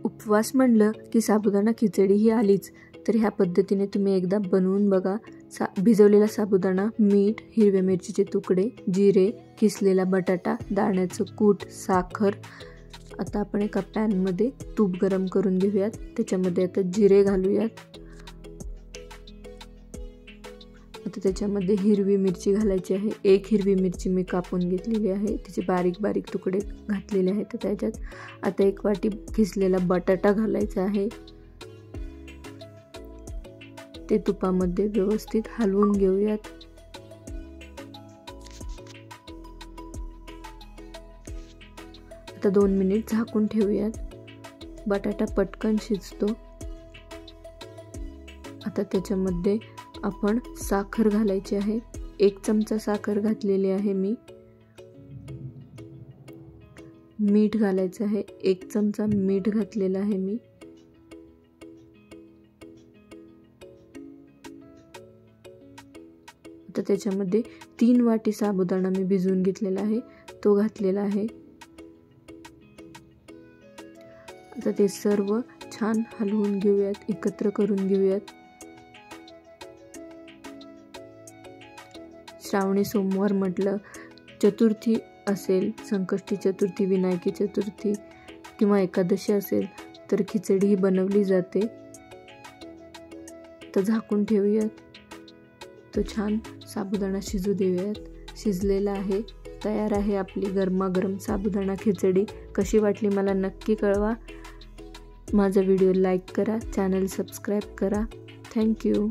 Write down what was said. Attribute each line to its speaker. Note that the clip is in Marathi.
Speaker 1: उपवास म्हणलं की साबुदाणा खिचडी ही आलीच। तर ह्या पद्धतीने तुम्ही एकदा बनवून बघा। भिजवलेला साबुदाणा, मीठ, हिरव्या मिरचीचे तुकडे, जिरे, किसलेला बटाटा, दाण्याचं कूट, साखर। आता आपण एका पॅनमध्ये तूप गरम करून घेऊयात। त्याच्यामध्ये आता जिरे घालूयात। आता त्याच्यामध्ये हिरवी मिरची घालायची आहे। एक हिरवी मिरची मी कापून घेतलेली आहे, तिचे बारीक बारीक तुकडे घातलेले आहेत त्याच्यात। आता एक वाटी किसलेला बटाटा घालायचा आहे। ते तुपामध्ये व्यवस्थित हलवून घेऊयात। आता 2 मिनिट झाकून ठेवूयात। बटाटा पटकन शिजतो। आता त्याच्यामध्ये आपण साखर घालायची आहे। 1 चमचा साखर घातलेली आहे मी। मीठ घालायचं आहे, 1 चमचा मीठ घातलेलं आहे मी। आता त्याच्यामध्ये 3 वाटी साबुदाणा मी भिजवून घेतलेला आहे, तो घातलेला आहे। आता ते सर्व छान हलवून घेऊयात, एकत्र करून घेऊयात। श्रावणी सोमवार म्हटलं, चतुर्थी असेल, संकष्टी चतुर्थी, विनायकी चतुर्थी किंवा एकादशी असेल तर खिचडी ही बनवली जाते। तर झाकून ठेवूयात। तो छान साबुदाणा शिजू देऊयात। शिजलेला आहे, तयार आहे आपली गरमागरम साबुदाणा खिचडी। कशी वाटली मला नक्की कळवा। माझा व्हिडिओ लाईक करा, चॅनल सबस्क्राईब करा। थँक्यू।